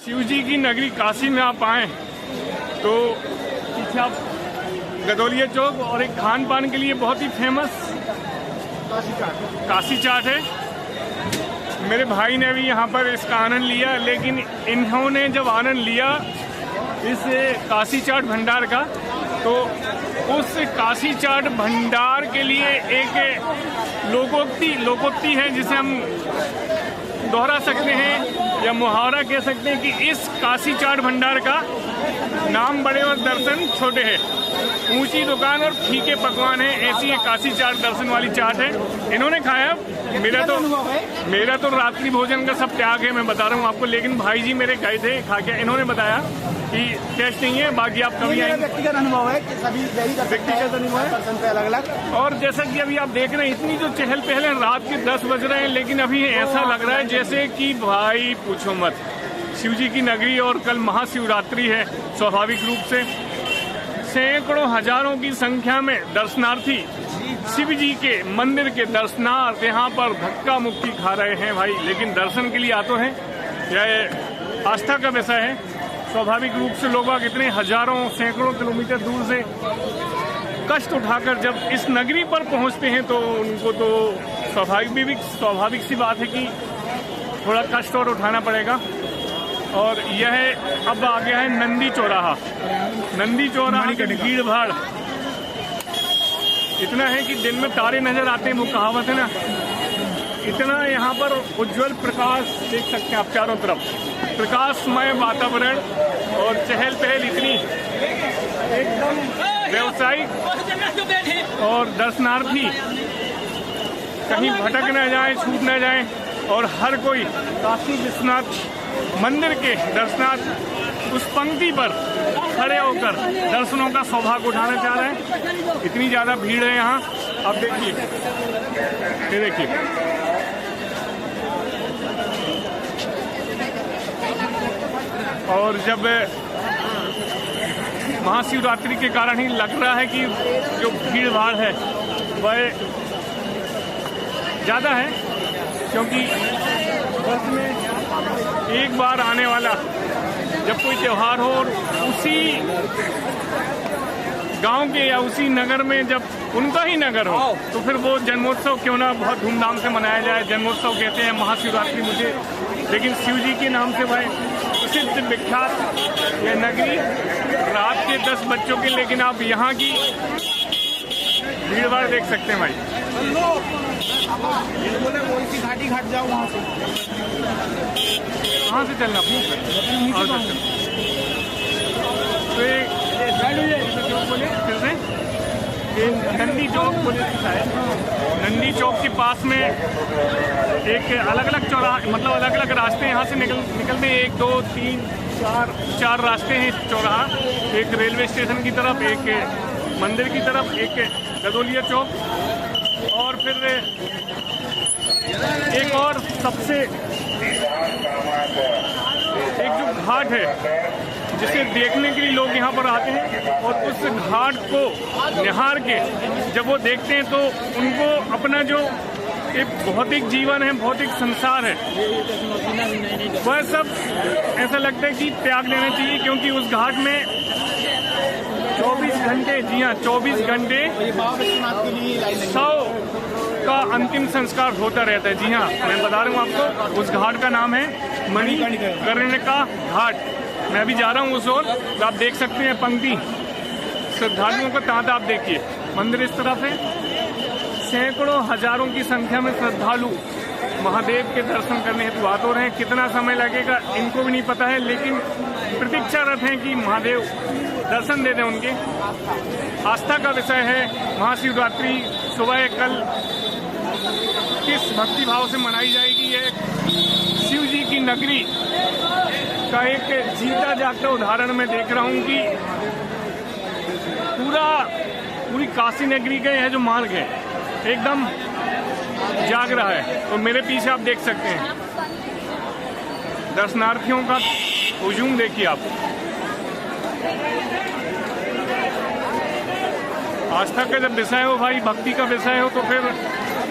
शिव जी की नगरी काशी में आप आए तो पीछे आप गदौलिया चौक और एक खान पान के लिए बहुत ही फेमस काशी चाट है। मेरे भाई ने भी यहाँ पर इसका आनंद लिया, लेकिन इन्होंने जब आनंद लिया इस काशी चाट भंडार का तो उस काशी चाट भंडार के लिए एक लोकोक्ति है जिसे हम दोहरा सकते हैं या मुहावरा कह सकते हैं कि इस काशी चाट भंडार का नाम बड़े और दर्शन छोटे हैं। ऊंची दुकान और फीके पकवान है, ऐसी ये काशी चाट दर्शन वाली चाट है। इन्होंने खाया, मेरा तो रात्रि भोजन का सब त्याग है, मैं बता रहा हूँ आपको, लेकिन भाई जी मेरे गए थे खा के, इन्होंने बताया कि टेस्ट नहीं है, बाकी आप कभी आएंगे। व्यक्तिगत अनुभव है कि सभी व्यक्तिगत अनुभव है पर्सन पे अलग अलग। और जैसा कि अभी आप देख रहे हैं इतनी जो चहल पहल है, रात के 10 बज रहे हैं, लेकिन अभी ऐसा लग रहा है जैसे कि भाई पूछो मत। शिव जी की नगरी और कल महाशिवरात्रि है, स्वाभाविक रूप से सैकड़ों हजारों की संख्या में दर्शनार्थी शिव जी के मंदिर के दर्शनार्थ यहाँ पर धक्का मुक्की खा रहे हैं भाई, लेकिन दर्शन के लिए आते हैं, यह आस्था का विषय है। स्वाभाविक रूप से लोग इतने हजारों सैकड़ों किलोमीटर दूर से कष्ट उठाकर जब इस नगरी पर पहुँचते हैं तो उनको तो स्वाभाविक सी बात है कि थोड़ा कष्ट और उठाना पड़ेगा। और यह अब आ गया है नंदी चौराहा की भीड़ भाड़ इतना है कि दिन में तारे नजर आते हैं, वो कहावत है ना, इतना यहाँ पर उज्जवल प्रकाश देख सकते हैं आप चारों तरफ, प्रकाशमय वातावरण और चहल पहल इतनी एकदम व्यावसायिक और दर्शनार्थी कहीं भटक न जाए, छूट न जाए और हर कोई काशी विश्वनाथ मंदिर के दर्शनार्थ उस पंक्ति पर खड़े होकर दर्शनों का सौभाग्य उठाना चाह रहे हैं। इतनी ज्यादा भीड़ है यहाँ, आप देखिए, ये देखिए। और जब महाशिवरात्रि के कारण ही लग रहा है कि जो भीड़ भाड़ है वह ज्यादा है, क्योंकि वर्ष में एक बार आने वाला जब कोई त्योहार हो और उसी गांव के या उसी नगर में जब उनका ही नगर हो तो फिर वो जन्मोत्सव क्यों ना बहुत धूमधाम से मनाया जाए। जन्मोत्सव कहते हैं महाशिवरात्रि मुझे, लेकिन शिव जी के नाम से वह प्रसिद्ध विख्यात यह नगरी रात के 10 बच्चों के, लेकिन आप यहाँ की भीड़ भाड़ देख सकते हैं भाई। घाटी घाट जाओ, वहाँ से कहाँ से चलना अपनी नंदी चौक पुलिस है। नंदी चौक के पास में एक अलग अलग चौराहा, मतलब अलग अलग रास्ते यहाँ से निकलते हैं, 1 2 3 4 रास्ते हैं चौराहा, एक रेलवे स्टेशन की तरफ, एक मंदिर की तरफ, एक गदौलिया चौक और फिर एक और सबसे एक जो घाट है जिसे देखने के लिए लोग यहाँ पर आते हैं और उस घाट को निहार के जब वो देखते हैं तो उनको अपना जो एक भौतिक जीवन है, भौतिक संसार है, वह सब ऐसा लगता है कि त्याग लेना चाहिए, क्योंकि उस घाट में 24 घंटे, जी हाँ 24 घंटे 100 का अंतिम संस्कार होता रहता है। जी हाँ, मैं बता रहा हूँ आपको, उस घाट का नाम है मणिकर्णिका घाट। मैं अभी जा रहा हूँ उस ओर, तो आप देख सकते हैं पंक्ति श्रद्धालुओं का तांता, आप देखिए। मंदिर इस तरफ है, सैकड़ों हजारों की संख्या में श्रद्धालु महादेव के दर्शन करने हेतु आते रहे हैं। कितना समय लगेगा इनको भी नहीं पता है, लेकिन प्रतीक्षारत हैं कि महादेव दर्शन दे दें उनके। आस्था का विषय है महाशिवरात्रि। सुबह कल किस भक्ति भाव से मनाई जाएगी, ये शिव जी की नगरी का एक जीता जागता उदाहरण मैं देख रहा हूँ कि पूरी काशी नगरी के है जो मार्ग है एकदम जाग रहा है। तो मेरे पीछे आप देख सकते हैं दर्शनार्थियों का हुजूम, देखिए आप। आस्था का जब विषय हो भाई, भक्ति का विषय हो, तो फिर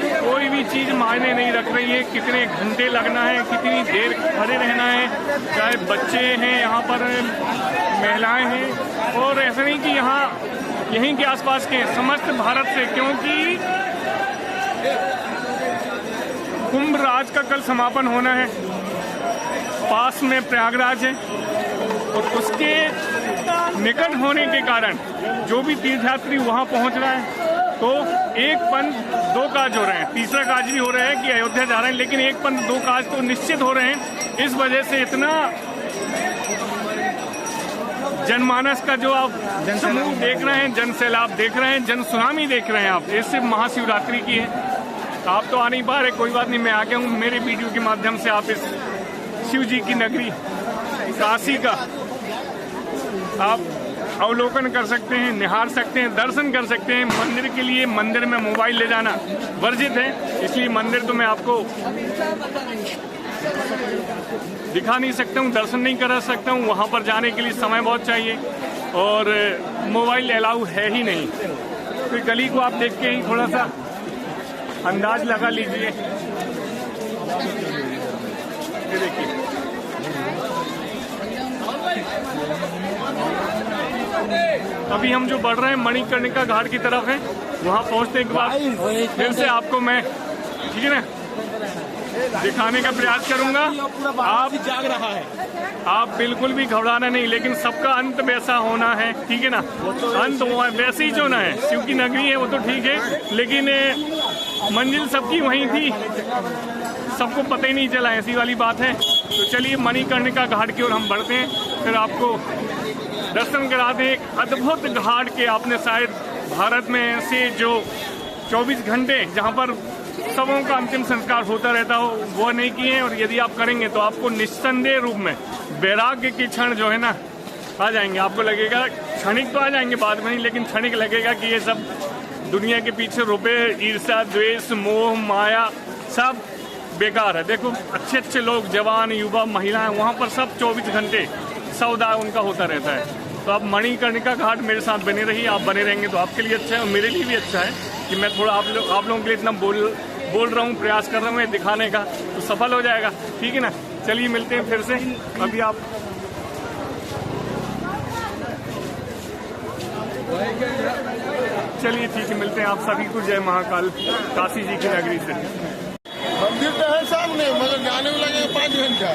कोई भी चीज मायने नहीं रख रही है, कितने घंटे लगना है, कितनी देर खड़े रहना है, चाहे बच्चे हैं यहाँ पर, महिलाएं हैं, और ऐसा नहीं कि यहाँ यहीं के आसपास के समस्त भारत से, क्योंकि कुंभ राज का कल समापन होना है, पास में प्रयागराज है, और उसके निकट होने के कारण जो भी तीर्थयात्री वहां पहुंच रहा है तो एक पंथ दो काज हो रहे हैं, तीसरा काज भी हो रहा है कि अयोध्या जा रहे हैं, लेकिन एक पंथ दो काज तो निश्चित हो रहे हैं। इस वजह से इतना जनमानस का जो आप समूह देख रहे हैं, जन सैलाब देख रहे हैं, जन सुनामी देख रहे हैं आप, ये सिर्फ महाशिवरात्रि की है। आप तो आ नहीं पा रहे, कोई बात नहीं, मैं आ गया हूँ। मेरे वीडियो के माध्यम से आप इस शिव जी की नगरी काशी का आप अवलोकन कर सकते हैं, निहार सकते हैं, दर्शन कर सकते हैं। मंदिर के लिए मंदिर में मोबाइल ले जाना वर्जित है, इसलिए मंदिर तो मैं आपको दिखा नहीं सकता हूँ, दर्शन नहीं करा सकता हूँ। वहाँ पर जाने के लिए समय बहुत चाहिए और मोबाइल अलाउ है ही नहीं। तो गली को आप देख के ही थोड़ा सा अंदाज लगा लीजिए। ये देखिए, अभी हम जो बढ़ रहे हैं मणिकर्णिका घाट की तरफ है, वहां पहुंचने के बाद फिर से आपको मैं, ठीक है ना, दिखाने का प्रयास करूंगा। आप जाग रहा है, आप बिल्कुल भी घबराना नहीं, लेकिन सबका अंत वैसा होना है, ठीक है ना, अंत वैसे ही जो ना है। शिव की नगरी है वो तो ठीक है, लेकिन मंजिल सबकी वहीं थी, सबको पता ही नहीं चला, ऐसी वाली बात है। तो चलिए मणिकर्णिका घाट की ओर हम बढ़ते हैं, फिर आपको दर्शन करा दें एक अद्भुत घाट के। आपने शायद भारत में ऐसे जो 24 घंटे जहां पर सबों का अंतिम संस्कार होता रहता हो वो नहीं किए हैं, और यदि आप करेंगे तो आपको निस्संदेह रूप में वैराग्य के क्षण जो है ना आ जाएंगे। आपको लगेगा, क्षणिक तो आ जाएंगे बाद में ही, लेकिन क्षणिक लगेगा कि ये सब दुनिया के पीछे रुपए, ईर्ष्या, द्वेष, मोह, माया सब बेकार है। देखो अच्छे अच्छे लोग, जवान, युवा, महिलाएं, वहां पर सब 24 घंटे सौदा उनका होता रहता है। तो आप मणिकर्णिका घाट मेरे साथ बने रहिए, आप बने रहेंगे तो आपके लिए अच्छा है और मेरे लिए भी अच्छा है कि मैं थोड़ा आप लोगों के लिए इतना बोल रहा हूँ, प्रयास कर रहा हूँ दिखाने का, तो सफल हो जाएगा, ठीक है ना। चलिए मिलते हैं फिर से। अभी आप चलिए ठीक है, मिलते हैं आप सभी को। जय महाकाल, काशी जी की नगरी से। मंदिर तो है सामने, मगर जाने में लगेगा 5 घंटा।